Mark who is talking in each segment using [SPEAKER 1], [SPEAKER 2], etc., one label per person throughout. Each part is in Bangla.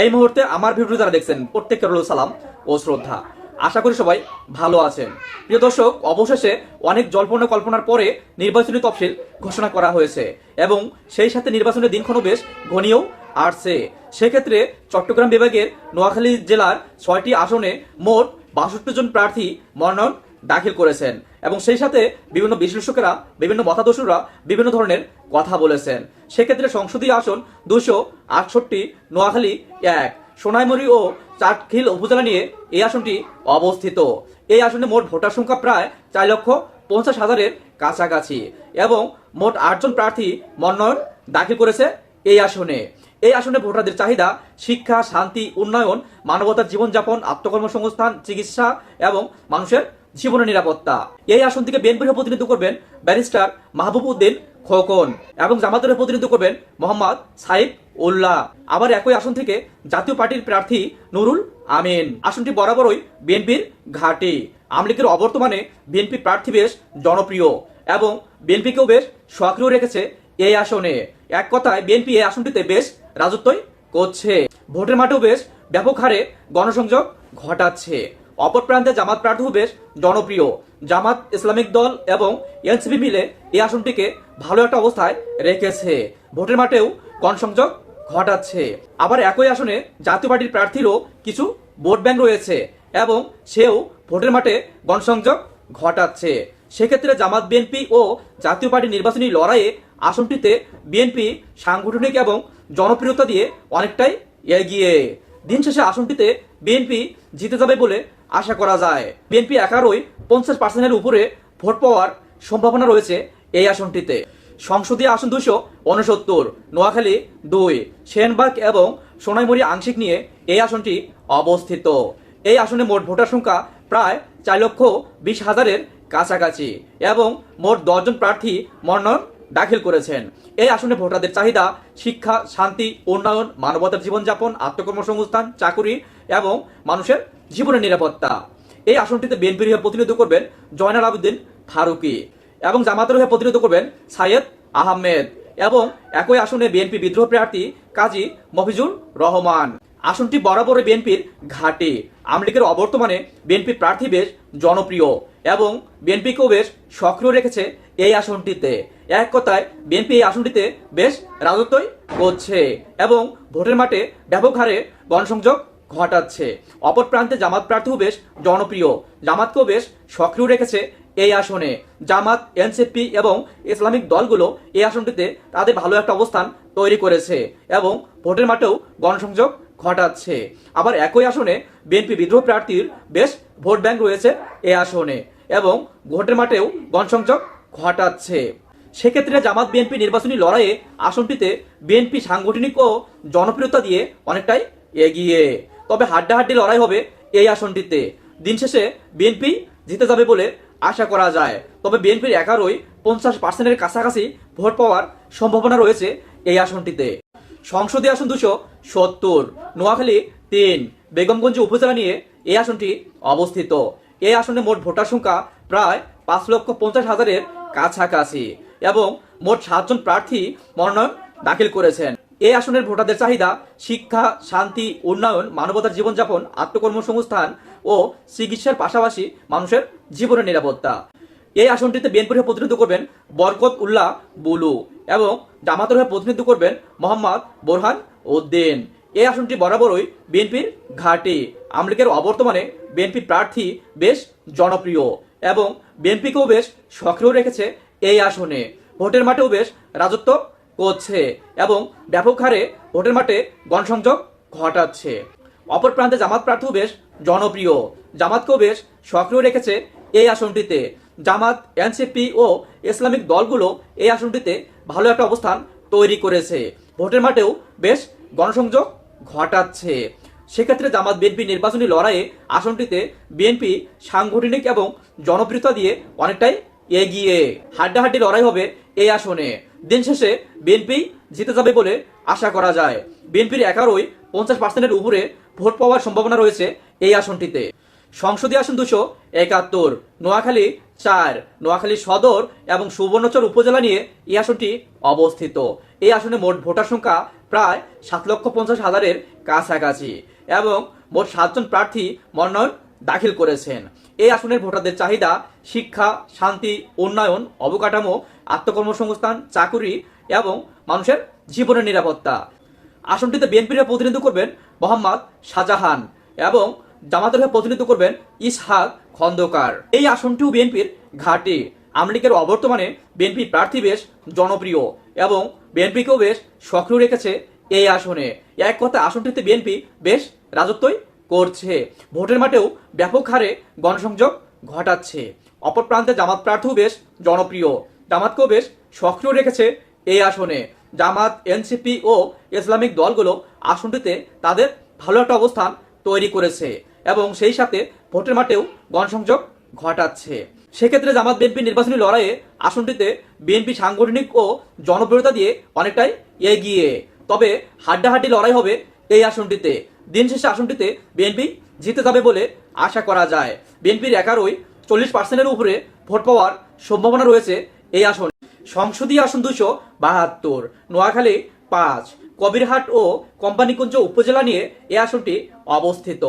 [SPEAKER 1] এই মুহূর্তে আমার ভিডিও যারা দেখছেন প্রত্যেককে রইল সালাম ও শ্রদ্ধা। আশা করি সবাই ভালো আছেন। প্রিয় দর্শক, অবশেষে অনেক জল্পনা কল্পনার পরে নির্বাচনী তফসিল ঘোষণা করা হয়েছে এবং সেই সাথে নির্বাচনের দিনক্ষণও বেশ ঘনিয়েও আসছে। সেক্ষেত্রে চট্টগ্রাম বিভাগের নোয়াখালী জেলার 6টি আসনে মোট 62 জন প্রার্থী মনোনয়ন দাখিল করেছেন এবং সেই সাথে বিভিন্ন বিশ্লেষকেরা, বিভিন্ন মতাদর্শীরা বিভিন্ন ধরনের কথা বলেছেন। সেক্ষেত্রে সংসদীয় আসন 268, নোয়াখালী 1, সোনাইমুড়ি ও চাটখিল উপজেলা নিয়ে এই আসনটি অবস্থিত। এই আসনে মোট ভোটার সংখ্যা প্রায় 4,50,000-এর কাছাকাছি এবং মোট 8 জন প্রার্থী মনোনয়ন দাখিল করেছে এই আসনে। এই আসনে ভোটারদের চাহিদা শিক্ষা, শান্তি, উন্নয়ন, মানবতার জীবনযাপন, আত্মকর্মসংস্থান, চিকিৎসা এবং মানুষের জীবনের নিরাপত্তা। এই আসন থেকে বিএনপির প্রতিনিধিত্ব করবেন ব্যারিস্টার মাহবুব উদ্দিন খোকন এবং জামাতের প্রতিনিধিত্ব করবেন মোহাম্মদ সাইফ উল্লাহ। আবার একই আসন থেকে জাতীয় পার্টির প্রার্থী নুরুল আমিন। আসনটি বরাবরই বিএনপির ঘাঁটি। আওয়ামী লীগের অবর্তমানে বিএনপি প্রার্থী বেশ জনপ্রিয় এবং বিএনপিকেও বেশ সক্রিয় রেখেছে এই আসনে। এক কথায় বিএনপি এই আসনটিতে বেশ রাজত্বই করছে। ভোটের মাঠেও বেশ ব্যাপক হারে গণসংযোগ ঘটাচ্ছে। অপর প্রান্তে জামাত প্রার্থীও বেশ জনপ্রিয়। জামাত ইসলামিক দল এবং এনসিপি মিলে এই আসনটিকে ভালো একটা অবস্থায় রেখেছে। ভোটের মাঠেও গণসংযোগ ঘটাচ্ছে। আবার একই আসনে জাতীয় পার্টির প্রার্থীরও কিছু ভোট ব্যাংক রয়েছে এবং সেও ভোটের মাঠে গণসংযোগ ঘটাচ্ছে। সেক্ষেত্রে জামাত, বিএনপি ও জাতীয় পার্টির নির্বাচনী লড়াইয়ে আসনটিতে বিএনপি সাংগঠনিক এবং জনপ্রিয়তা দিয়ে অনেকটাই এগিয়ে। দিন শেষে আসনটিতে বিএনপি জিতে যাবে বলে আশা করা যায়। বিএনপি একারই 50%-এর উপরে ভোট পাওয়ার সম্ভাবনা রয়েছে এই আসনটিতে। সংসদীয় আসন 269, নোয়াখালী 2, সেনবাগ এবং সোনাইমুড়ি আংশিক নিয়ে এই আসনটি অবস্থিত। এই আসনে মোট ভোটার সংখ্যা প্রায় 4,20,000-এর কাছাকাছি এবং মোট 10 জন প্রার্থী মনোনয়ন দাখিল করেছেন। এই আসনে ভোটারদের চাহিদা শিক্ষা, শান্তি, উন্নয়ন, মানবতার জীবনযাপন, আত্মকর্মসংস্থান, চাকুরি এবং মানুষের জীবনের নিরাপত্তা। এই আসনটিতে বিএনপির হয়ে প্রতিনিধিত্ব করবেন জয়নাল আবেদিন ফারুকী এবং জামাতের হয়ে প্রতিনিধিত্ব করবেন সাইয়েদ আহমেদ এবং একই আসনে বিএনপি বিদ্রোহ প্রার্থী কাজী মফিজুর রহমান। আসনটি বরাবরই বিএনপির ঘাঁটি। আওয়ামী লীগের অবর্তমানে বিএনপি প্রার্থী বেশ জনপ্রিয় এবং বিএনপিকেও বেশ সক্রিয় রেখেছে এই আসনটিতে। এক কথায় বিএনপি এই আসনটিতে বেশ রাজত্বই করছে এবং ভোটের মাঠে ব্যাপক হারে গণসংযোগ ঘটাচ্ছে। অপর প্রান্তে জামাত প্রার্থীও বেশ জনপ্রিয়। জামাতকেও বেশ সক্রিয় রেখেছে এই আসনে। জামাত, এনসিপি এবং ইসলামিক দলগুলো এই আসনটিতে তাদের ভালো একটা অবস্থান তৈরি করেছে এবং ভোটের মাঠেও গণসংযোগ ঘটাচ্ছে। আবার একই আসনে বিএনপি বিদ্রোহ প্রার্থীর বেশ ভোট ব্যাংক রয়েছে এই আসনে এবং ভোটের মাঠেও গণসংযোগ ঘটাচ্ছে। সেক্ষেত্রে জামাত বিএনপি নির্বাচনী লড়াইয়ে আসনটিতে বিএনপি সাংগঠনিক ও জনপ্রিয়তা দিয়ে অনেকটাই এগিয়ে। তবে হাড্ডাহাড্ডি লড়াই হবে এই আসনটিতে। দিন শেষে বিএনপি জিতে যাবে বলে আশা করা যায়। তবে বিএনপির একারই 50%-এর কাছাকাছি ভোট পাওয়ার সম্ভাবনা রয়েছে এই আসনটিতে। সংসদীয় আসন 270, নোয়াখালী 3, বেগমগঞ্জ উপজেলা নিয়ে এই আসনটি অবস্থিত। এই আসনে মোট ভোটার সংখ্যা প্রায় 5,50,000-এর কাছাকাছি এবং মোট 7 জন প্রার্থী মনোনয়ন দাখিল করেছেন। এই আসনের ভোটারদের চাহিদা শিক্ষা, শান্তি, উন্নয়ন, মানবতার জীবনযাপন, আত্মকর্মসংস্থান ও চিকিৎসার পাশাপাশি মানুষের জীবনের নিরাপত্তা। এই আসনটিতে বিএনপির হয়ে প্রতিনিধিত্ব করবেন বরকত উল্লাহ বুলু এবং জামাতের হয়ে প্রতিনিধিত্ব করবেন মোহাম্মদ বোরহান উদ্দিন। এই আসনটি বরাবরই বিএনপির ঘাঁটি। আওয়ামী লীগের অবর্তমানে বিএনপি প্রার্থী বেশ জনপ্রিয় এবং বিএনপিকেও বেশ সক্রিয় রেখেছে এই আসনে। ভোটের মাঠেও বেশ রাজত্ব করছে এবং ব্যাপক হারে ভোটের মাঠে গণসংযোগ ঘটাচ্ছে। অপর প্রান্তে জামাত প্রার্থীও বেশ জনপ্রিয়। জামাতকেও বেশ সক্রিয় রেখেছে এই আসনটিতে। জামাত, এনসিপি ও ইসলামিক দলগুলো এই আসনটিতে ভালো একটা অবস্থান তৈরি করেছে। ভোটের মাঠেও বেশ গণসংযোগ ঘটাচ্ছে। সেক্ষেত্রে জামাত বিএনপি নির্বাচনী লড়াইয়ে আসনটিতে বিএনপি সাংগঠনিক এবং জনপ্রিয়তা দিয়ে অনেকটাই এগিয়ে। হাড্ডাহাড্ডি লড়াই হবে এই আসনে। দিন শেষে বিএনপি জিতে যাবে বলে আশা করা যায়। বিএনপির একারই 50%-এর উপরে ভোট পাওয়ার সম্ভাবনা রয়েছে এই আসনটিতে। সংসদীয় আসন 271, নোয়াখালী 4, নোয়াখালী সদর এবং সুবর্ণচর উপজেলা নিয়ে এই আসনটি অবস্থিত। এই আসনে মোট ভোটার সংখ্যা প্রায় 7,50,000-এর কাছাকাছি এবং মোট 7 জন প্রার্থী মনোনয়ন দাখিল করেছেন। এই আসনের ভোটারদের চাহিদা শিক্ষা, শান্তি, উন্নয়ন, অবকাঠামো, আত্মকর্মসংস্থান, চাকুরি এবং মানুষের জীবনের নিরাপত্তা। আসনটিতে বিএনপির প্রতিনিধিত্ব করবেন মোহাম্মদ শাহজাহান এবং জামাতের হয়ে প্রতিনিধিত্ব করবেন ইসহাক খন্দকার। এই আসনটিও বিএনপির ঘাঁটি। আওয়ামী লীগের অবর্তমানে বিএনপি প্রার্থী বেশ জনপ্রিয় এবং বিএনপিকেও বেশ সক্রিয় রেখেছে এই আসনে। এক কথায় আসনটিতে বিএনপি বেশ রাজত্বই করছে। ভোটের মাঠেও ব্যাপক হারে গণসংযোগ ঘটাচ্ছে। অপর প্রান্তে জামাত প্রার্থীও বেশ জনপ্রিয়। জামাতকেও বেশ সক্রিয় রেখেছে এই আসনে। জামাত, এনসিপি ও ইসলামিক দলগুলো আসনটিতে তাদের ভালো একটা অবস্থান তৈরি করেছে এবং সেই সাথে ভোটের মাঠেও গণসংযোগ ঘটাচ্ছে। সেক্ষেত্রে জামাত বিএনপি নির্বাচনী লড়াইয়ে আসনটিতে বিএনপি সাংগঠনিক ও জনপ্রিয়তা দিয়ে অনেকটাই এগিয়ে। তবে হাড্ডাহাড্ডি লড়াই হবে এই আসনটিতে। দিন শেষে আসনটিতে বিএনপি জিতে যাবে বলে আশা করা যায়। বিএনপির 40% উপরে ভোট পাওয়ার সম্ভাবনা রয়েছে এই আসন। সংসদীয় আসন 272, নোয়াখালী 5, কবিরহাট ও কোম্পানীগঞ্জ উপজেলা নিয়ে এই আসনটি অবস্থিত।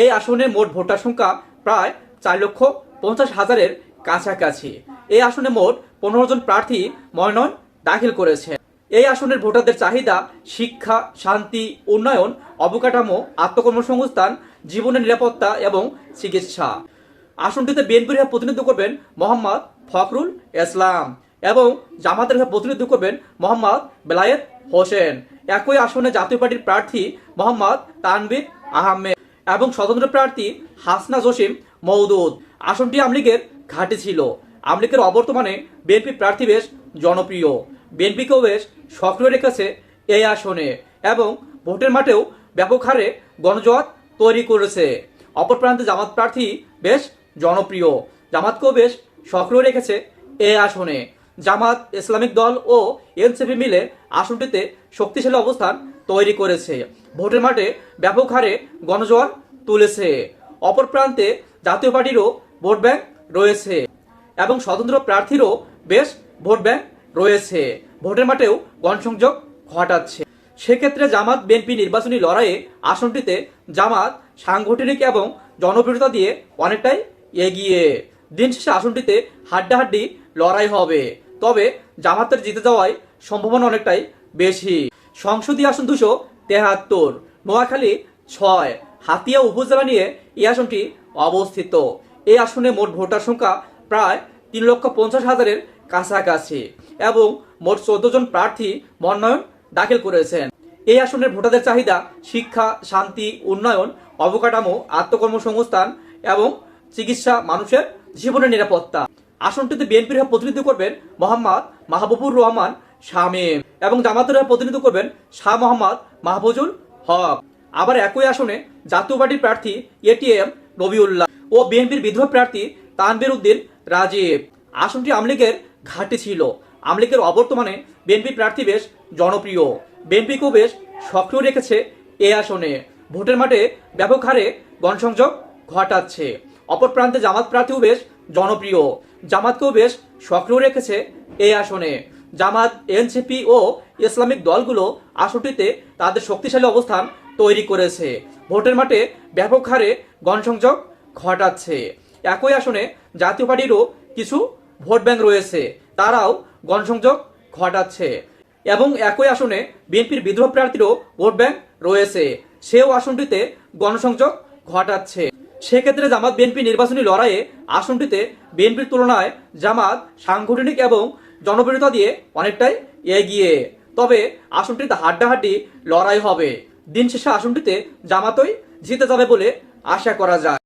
[SPEAKER 1] এই আসনের মোট ভোটার সংখ্যা প্রায় 4,50,000-এর কাছাকাছি। এই আসনে মোট 15 জন প্রার্থী মনোনয়ন দাখিল করেছে। এই আসনের ভোটারদের চাহিদা শিক্ষা, শান্তি, উন্নয়ন, অবকাঠামো, আত্মকর্মসংস্থান, জীবনের নিরাপত্তা এবং চিকিৎসা। আসনটিতে বিএনপির হয়ে প্রতিনিধিত্ব করবেন মোহাম্মদ ফখরুল ইসলাম এবং জামাতের হয়ে প্রতিনিধিত্ব করবেন মোহাম্মদ বেলায়েত হোসেন। একই আসনে জাতীয় পার্টির প্রার্থী মোহাম্মদ তানভীর আহমেদ এবং স্বতন্ত্র প্রার্থী হাসনা জসিম মওদুদ। আসনটি আওয়ামী লীগের ঘাঁটি ছিল। আওয়ামী লীগের অবর্তমানে বিএনপি প্রার্থী বেশ জনপ্রিয়। বিএনপিকেও বেশ সক্রিয় রেখেছে এই আসনে এবং ভোটের মাঠেও ব্যাপক হারে গণজোয়ার তৈরি করেছে। অপর প্রান্তে জামাত প্রার্থী বেশ জনপ্রিয়। জামাতকেও বেশ সক্রিয় রেখেছে এই আসনে। জামাত, ইসলামিক দল ও এনসিপি মিলে আসনটিতে শক্তিশালী অবস্থান তৈরি করেছে। ভোটের মাঠে ব্যাপক হারে গণজোয়ার তুলেছে। অপর প্রান্তে জাতীয় পার্টিরও ভোট ব্যাংক রয়েছে এবং স্বতন্ত্র প্রার্থীরও বেশ ভোট ব্যাংক রয়েছে। ভোটের মাঠেও গণসংযোগ ঘটাচ্ছে। সেক্ষেত্রে জামাত বিএনপি নির্বাচনী লড়াইয়ে আসনটিতে জামাত সাংগঠনিক এবং জনপ্রিয়তা দিয়ে অনেকটাই এগিয়ে। দিন শেষে আসনটিতে হাড্ডাহাড্ডি লড়াই হবে। তবে জামাতের জিতে যাওয়ায় সম্ভাবনা অনেকটাই বেশি। সংসদীয় আসন 273, নোয়াখালী 6, হাতিয়া উপজেলা নিয়ে এই আসনটি অবস্থিত। এই আসনে মোট ভোটার সংখ্যা প্রায় 3,50,000-এর কাছাকাছি এবং মোট 14 জন প্রার্থী মনোনয়ন দাখিল করেছেন। এই আসনের ভোটারদের চাহিদা শিক্ষা, শান্তি, উন্নয়ন, অবকাঠামো, আত্মকর্মসংস্থান এবং চিকিৎসা, মানুষের জীবনের নিরাপত্তা। আসনটিতে বিএনপির হয়ে প্রতিনিধিত্ব করবেন মোহাম্মদ মাহবুবুর রহমান শামীম এবং জামাতের হয়ে প্রতিনিধিত্ব করবেন শাহ মোহাম্মদ মাহফুজুল হক। আবার একই আসনে জাতীয় পার্টির প্রার্থী এটিএম রবিউল্লাহ ও বিএনপির বিদ্রোহী প্রার্থী তানভীর উদ্দিন রাজীব। আসনটি আওয়ামী লীগের ঘাঁটি ছিল। আওয়ামী লীগের অবর্তমানে বিএনপি প্রার্থী বেশ জনপ্রিয়। বিএনপিকেও বেশ সক্রিয় রেখেছে এই আসনে। ভোটের মাঠে ব্যাপক হারে গণসংযোগ ঘটাচ্ছে। অপর প্রান্তে জামাত প্রার্থীও বেশ জনপ্রিয়। জামাতকেও বেশ সক্রিয় রেখেছে এই আসনে। জামাত, এনসিপি ও ইসলামিক দলগুলো আসনটিতে তাদের শক্তিশালী অবস্থান তৈরি করেছে। ভোটের মাঠে ব্যাপক হারে গণসংযোগ ঘটাচ্ছে। একই আসনে জাতীয় পার্টিরও কিছু ভোট ব্যাংক রয়েছে, তারাও গণসংযোগ ঘটাচ্ছে এবং একই আসনে বিএনপির বিদ্রোহ প্রার্থীরও ভোট ব্যাংক রয়েছে, সেও আসনটিতে গণসংযোগ ঘটাচ্ছে। সেক্ষেত্রে জামাত বিএনপি নির্বাচনী লড়াইয়ে আসনটিতে বিএনপির তুলনায় জামাত সাংগঠনিক এবং জনপ্রিয়তা দিয়ে অনেকটাই এগিয়ে। তবে আসনটিতে হাড্ডাহাড্ডি লড়াই হবে। দিন শেষে আসনটিতে জামাতই জিতে যাবে বলে আশা করা যায়।